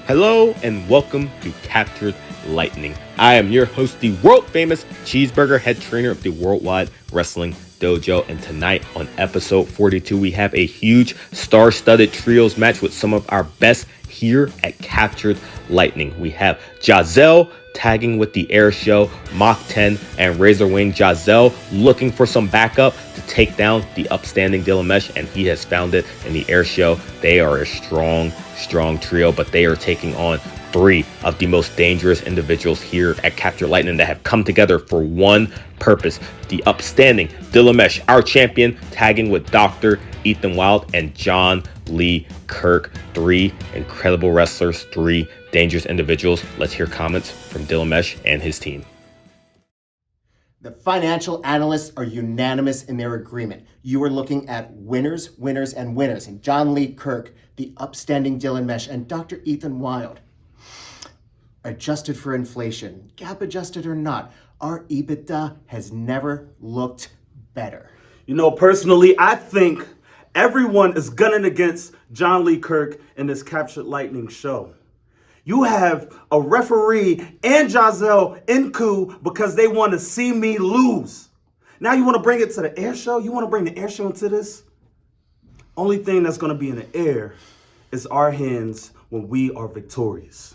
Hello and welcome to Captured Lightning. I am your host, the world famous cheeseburger head trainer of the Worldwide Wrestling Dojo. And tonight on episode 42, we have a huge star-studded trios match with some of our best here at Captured Lightning. We have JAH'ZEL tagging with the Air Show, Mach10 and Razerwyng. JAH'ZEL looking for some backup to take down the upstanding Dylan Mesh, and he has found it in the Air Show. They are a strong trio, but they are taking on three of the most dangerous individuals here at Captured Lightning that have come together for one purpose. The upstanding Dylan Mesh, our champion, tagging with Dr. Ethan Wilde and JohnLee Kirk. Three incredible wrestlers, three dangerous individuals. Let's hear comments from Dylan Mesh and his team. The financial analysts are unanimous in their agreement. You are looking at winners, and winners. And JohnLee Kirk, the upstanding Dylan Mesh, and Dr. Ethan Wilde. Adjusted for inflation, gap adjusted or not, our EBITDA has never looked better. You know, personally, I think everyone is gunning against JohnLee Kirk in this Captured Lightning show. You have a referee and JAH'ZEL in coup because they want to see me lose. Now you want to bring it to the Air Show? You want to bring the Air Show into this? Only thing that's going to be in the air is our hands when we are victorious.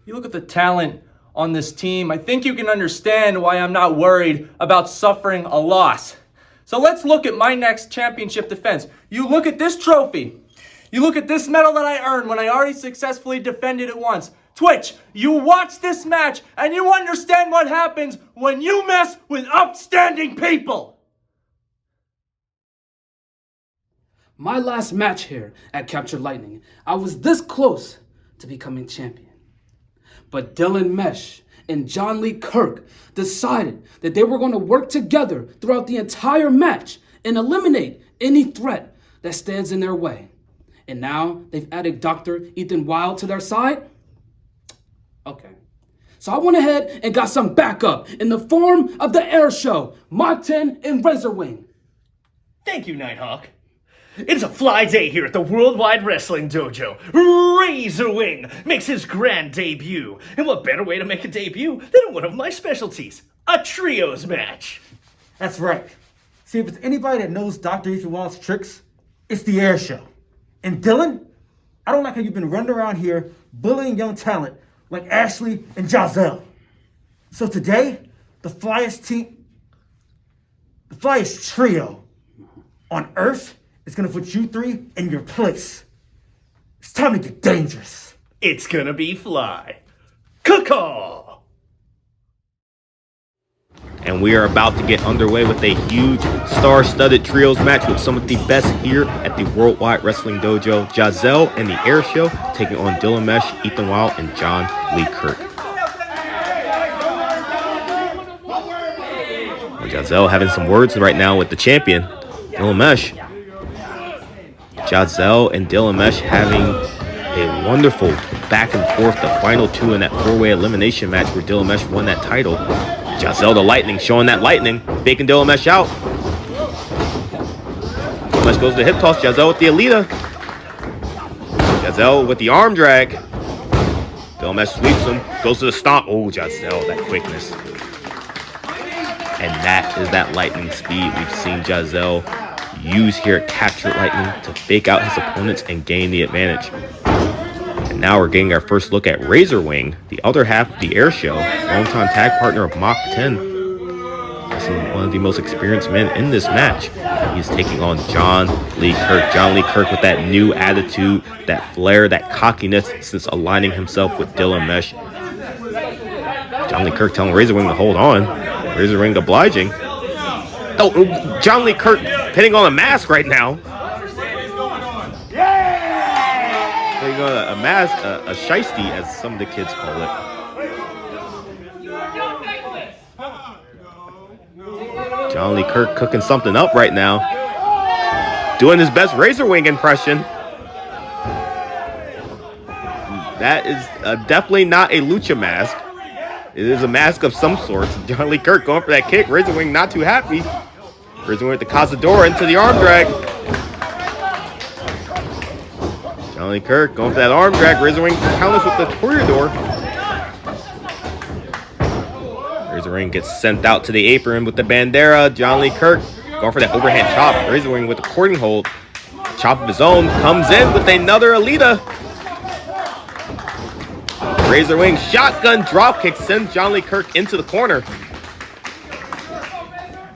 You look at the talent on this team, I think you can understand why I'm not worried about suffering a loss. So let's look at my next championship defense. You look at this trophy. You look at this medal that I earned when I already successfully defended it once. Twitch, you watch this match and you understand what happens when you mess with upstanding people. My last match here at Captured Lightning, I was this close to becoming champion. But Dylan Mesh and JohnLee Kirk decided that they were going to work together throughout the entire match and eliminate any threat that stands in their way. And now they've added Dr. Ethan Wilde to their side? Okay. So I went ahead and got some backup in the form of the Air Show, Mach10 and Razerwyng. Thank you, Nighthawk. It's a fly day here at the Worldwide Wrestling Dojo. Razerwyng makes his grand debut. And what better way to make a debut than one of my specialties, a trios match. That's right. See, if it's anybody that knows Dr. Ethan Wilde's tricks, it's the Air Show. And Dylan, I don't like how you've been running around here bullying young talent like Ashley and JAH'ZEL. So today, the flyest trio on Earth is going to put you three in your place. It's time to get dangerous. It's gonna be fly. Caw-caw! And we are about to get underway with a huge star-studded trios match with some of the best here at the Worldwide Wrestling Dojo. JAH'ZEL and the Air Show taking on Dylan Mesh, Ethan Wilde, and JohnLee Kirk. And JAH'ZEL having some words right now with the champion, Dylan Mesh. JAH'ZEL and Dylan Mesh having a wonderful back and forth, the final two in that four-way elimination match where Dylan Mesh won that title. JAH'ZEL the Lightning, showing that lightning, faking Dylan Mesh out. Dylan Mesh goes to the hip toss, JAH'ZEL with the Alita. JAH'ZEL with the arm drag. Dylan Mesh sweeps him, goes to the stomp. Oh, JAH'ZEL, that quickness. And that is that lightning speed we've seen JAH'ZEL use here at Captured Lightning to fake out his opponents and gain the advantage. And now we're getting our first look at Razerwyng, the other half of the Air Show, longtime tag partner of Mach10. This is one of the most experienced men in this match. He's taking on JohnLee Kirk. JohnLee Kirk with that new attitude, that flair, that cockiness since aligning himself with Dylan Mesh. JohnLee Kirk telling Razerwyng to hold on. Razerwyng obliging. Oh, JohnLee Kirk hitting on a mask right now. Hitting on a mask, a shiesty, as some of the kids call it. JohnLee Kirk cooking something up right now. Doing his best Razerwyng impression. That is definitely not a lucha mask. It is a mask of some sort. JohnLee Kirk going for that kick. Razerwyng not too happy. Razerwyng with the Cazadora into the arm drag. JohnLee Kirk going for that arm drag. Razerwyng counters with the Toreador. Razerwyng gets sent out to the apron with the Bandera. JohnLee Kirk going for that overhand chop. Razerwyng with the cording hold. Chop of his own. Comes in with another Alita. Razerwyng shotgun dropkick sends JohnLee Kirk into the corner.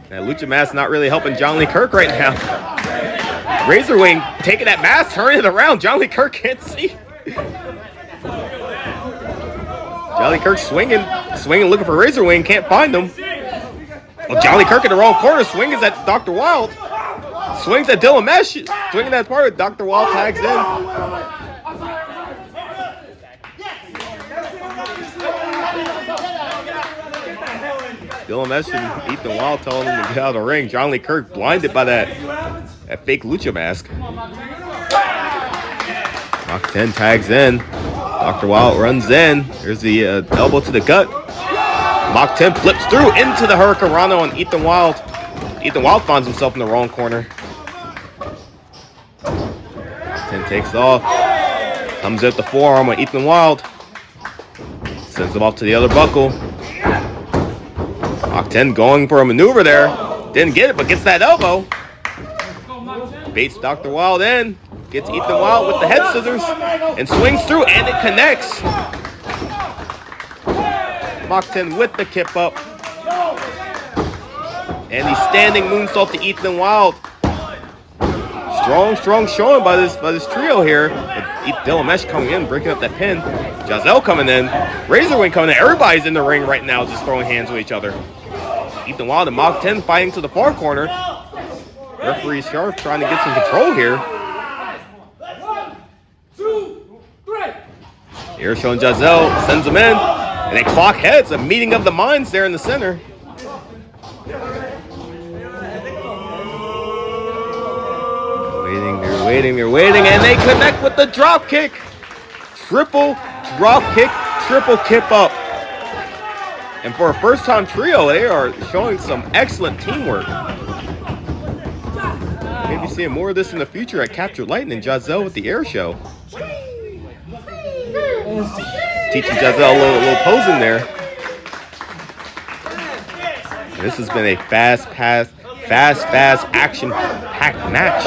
That Lucha mask not really helping JohnLee Kirk right now. Razerwyng taking that mask, turning it around. JohnLee Kirk can't see. JohnLee Kirk swinging, looking for Razerwyng, can't find him. Oh, JohnLee Kirk in the wrong corner, swings at Dr. Wilde. Swings at Dylan Mesh, swinging that part of Dr. Wilde tags in. Dylan Mesh and Ethan Wilde telling him to get out of the ring. JohnLee Kirk blinded by that fake Lucha mask. Mach10 tags in. Dr. Wilde runs in. There's the elbow to the gut. Mach10 flips through into the Hurricanrana on Ethan Wilde. Ethan Wilde finds himself in the wrong corner. Mach10 takes off. Comes at the forearm on Ethan Wilde. Sends him off to the other buckle. Mach10 going for a maneuver there. Didn't get it, but gets that elbow. Baits Dr. Wilde in. Gets Ethan Wilde with the head scissors. And swings through, and it connects. Mach10 with the kip up. And the standing moonsault to Ethan Wilde. Strong showing by this trio here. Dylan Mesh coming in, breaking up that pin. JAH'ZEL coming in. Razerwyng coming in. Everybody's in the ring right now, just throwing hands with each other. Ethan Wilde and Mach10 fighting to the far corner. Referee Sharp trying to get some control here. 1, 2, 3. Here showing JAH'ZEL, sends him in, and they clock heads. A meeting of the minds there in the center. They're waiting, and they connect with the drop kick. Triple drop kick, triple kip up. And for a first-time trio, they are showing some excellent teamwork. Maybe seeing more of this in the future at Captured Lightning. JAH'ZEL with the air show. Teaching JAH'ZEL a little posing there. This has been a fast, action-packed match.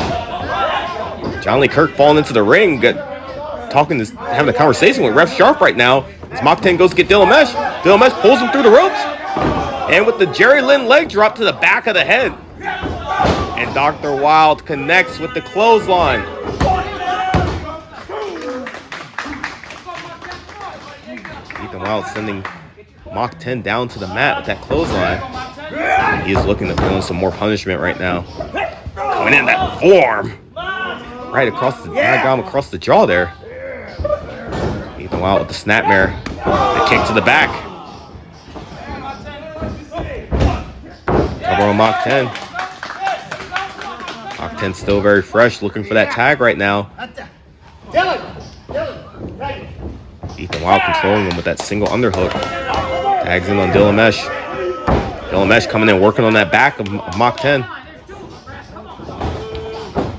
JohnLee Kirk falling into the ring, having a conversation with Ref Sharp right now. As Mach10 goes to get Dylan Mesh. Dylan Mesh pulls him through the ropes. And with the Jerry Lynn leg drop to the back of the head. And Dr. Wilde connects with the clothesline. Ethan Wilde sending Mach10 down to the mat with that clothesline. And he is looking to put on some more punishment right now. Coming in that forearm. Right across the diagram, across the jaw there. Ethan Wilde with the snapmare. The kick to the back. Cover on Mach10. Mach10 still very fresh, looking for that tag right now. Ethan Wilde controlling him with that single underhook. Tags in on Dylan Mesh. Dylan Mesh coming in, working on that back of Mach10.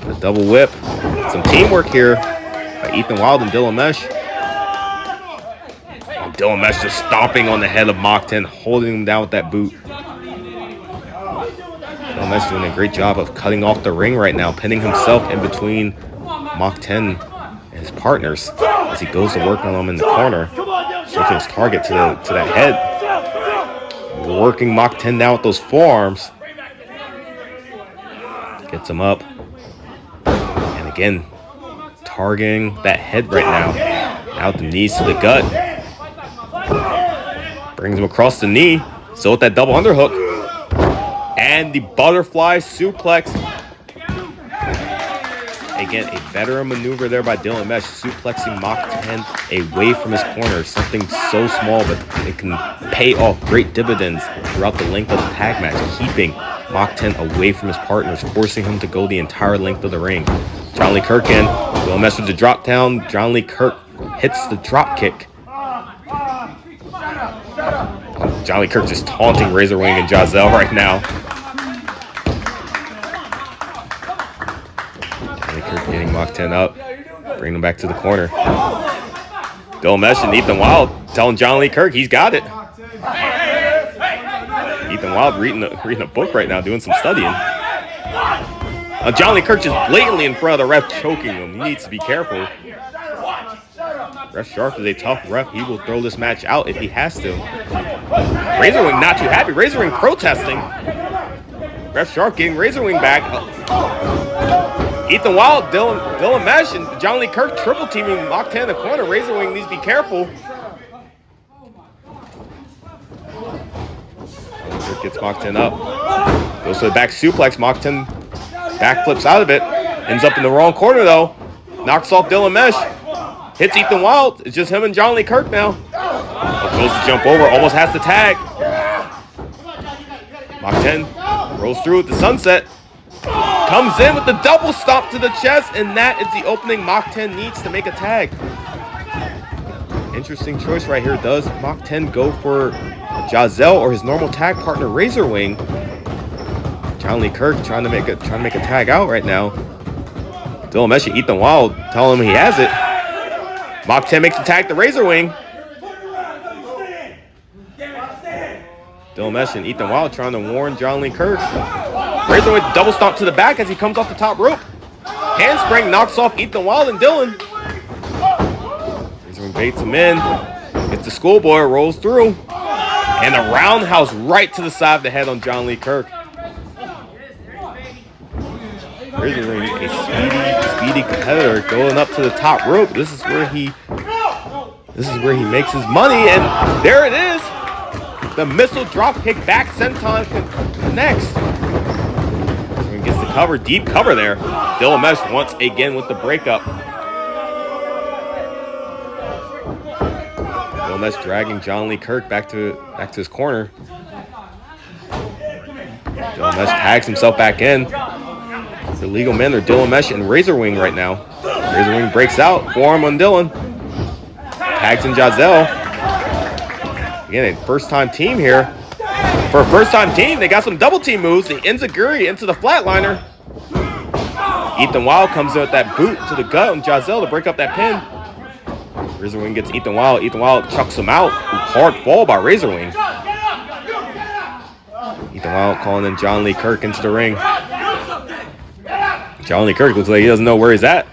The double whip. Some teamwork here by Ethan Wilde and Dylan Mesh. And Dylan Mesh just stomping on the head of Mach10, holding him down with that boot. Dylan Mesh doing a great job of cutting off the ring right now, pinning himself in between Mach10 and his partners as he goes to work on them in the corner, switching his target to that head. Working Mach10 down with those forearms. Gets him up. And again, targeting that head right now. Out the knees to the gut. Brings him across the knee. So with that double underhook. And the butterfly suplex. Again, a veteran maneuver there by Dylan Mesh, suplexing Mach10 away from his corner. Something so small, but it can pay off great dividends throughout the length of the tag match, keeping Mach10 away from his partners, forcing him to go the entire length of the ring. JohnLee Kirk in, Dylan Mesh with the drop down. JohnLee Kirk hits the drop kick. JohnLee Kirk just taunting Razerwyng and JAH'ZEL right now. JohnLee Kirk getting Mach10 up. Bring him back to the corner. Dylan Mesh and Ethan Wilde telling JohnLee Kirk he's got it. Ethan Wilde reading a book right now, doing some studying. JohnLee Kirk just blatantly in front of the ref, choking him. He needs to be careful. Ref Sharp is a tough ref. He will throw this match out if he has to. Razerwyng not too happy. Razerwyng protesting. Ref Sharp getting Razerwyng back. Ethan Wilde, Dylan Mesh, and JohnLee Kirk triple teaming Mach10 in the corner. Razerwyng needs to be careful. Kirk gets Mach10 up. Goes to the back suplex. Mach10 backflips out of it. Ends up in the wrong corner though. Knocks off Dylan Mesh. Hits Ethan Wilde. It's just him and JohnLee Kirk now. Goes to jump over. Almost has to tag. Mach10 rolls through with the sunset. Comes in with the double stomp to the chest. And that is the opening Mach10 needs to make a tag. Interesting choice right here. Does Mach10 go for JAH'ZEL or his normal tag partner Razerwyng? JohnLee Kirk trying to make a tag out right now. Dylan Mesh and Ethan Wilde telling him he has it. Mach10 makes the tag to Razerwyng. Dylan Mesh and Ethan Wilde trying to warn JohnLee Kirk. Razerwyng double stomp to the back as he comes off the top rope. Handspring knocks off Ethan Wilde and Dylan. Razerwyng baits him in. Gets the schoolboy, rolls through. And a roundhouse right to the side of the head on JohnLee Kirk. Razerwyng, a speedy competitor, going up to the top rope. This is where he makes his money, and there it is. The missile drop kick back senton connects. Razerwyng gets the cover, deep cover there. Dylan Mesh once again with the breakup. Dylan Mesh dragging JohnLee Kirk back to his corner. Dylan Mesh tags himself back in. The legal men are Dylan Mesh and Razerwyng right now. Razerwyng breaks out, forearm on Dylan. Tags in JAH'ZEL. Again, a first-time team here. For a first-time team, they got some double team moves. The enziguri into the flatliner. Ethan Wilde comes in with that boot to the gut on JAH'ZEL to break up that pin. Razerwyng gets Ethan Wilde. Ethan Wilde chucks him out. Hard fall by Razerwyng. Ethan Wilde calling in JohnLee Kirk into the ring. JohnLee Kirk looks like he doesn't know where he's at.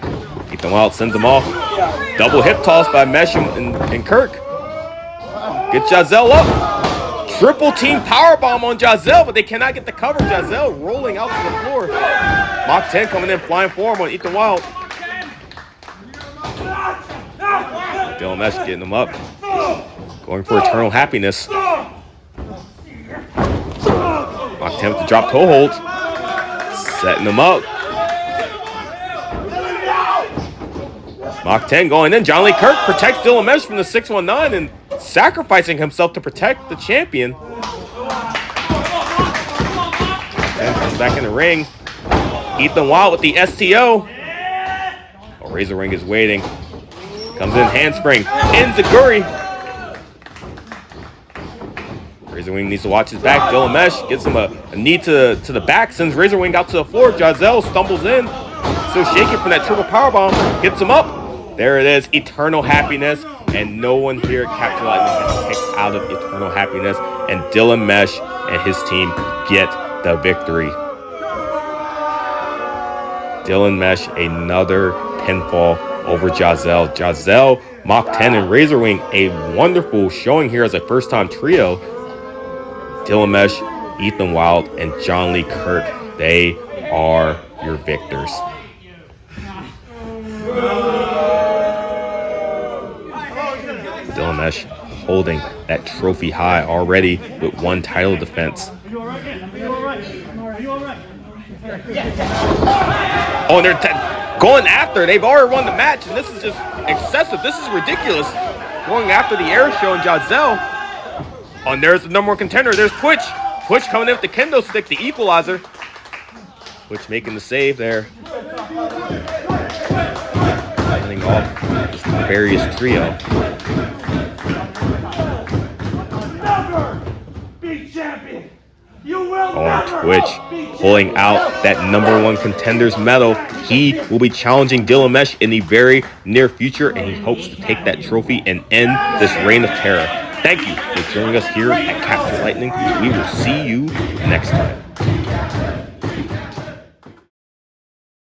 Ethan Wilde sends him off. Double hip toss by Mesh and Kirk. Gets JAH'ZEL up. Triple team powerbomb on JAH'ZEL, but they cannot get the cover. JAH'ZEL rolling out to the floor. Mach10 coming in, flying forearm on Ethan Wilde. Dylan Mesh getting him up. Going for eternal happiness. Mach10 with the drop toe hold. Setting him up. Mach10 going in. JohnLee Kirk protects Dylan Mesh from the 619 and sacrificing himself to protect the champion. Mach10 comes back in the ring. Ethan Wilde with the STO. Oh, Razerwyng is waiting. Comes in, handspring. Enziguri. Razerwyng needs to watch his back. Dylan Mesh gets him a knee to the back. Sends Razerwyng out to the floor. JAH'ZEL stumbles in. Still shaking from that triple powerbomb. Gets him up. There it is, eternal happiness, and no one here at Capture Lightning has kicked out of eternal happiness, and Dylan Mesh and his team get the victory. Dylan Mesh, another pinfall over JAH'ZEL. JAH'ZEL, Mach10, and Razerwyng, a wonderful showing here as a first-time trio. Dylan Mesh, Ethan Wilde, and JohnLee Kirk, they are your victors. Dylan Mesh holding that trophy high already with one title defense. Oh, and they're going after. They've already won the match, and this is just excessive. This is ridiculous. Going after the air show and JAH'ZEL. Oh, and there's the number one contender. There's Twitch. Twitch coming in with the kendo stick, the equalizer. Twitch making the save there. Running off this nefarious trio. on Twitch, pulling out that #1 contenders medal. He will be challenging Dylan Mesh in the very near future, and he hopes to take that trophy and end this reign of terror. Thank you for joining us here at Capture Lightning. We will see you next time.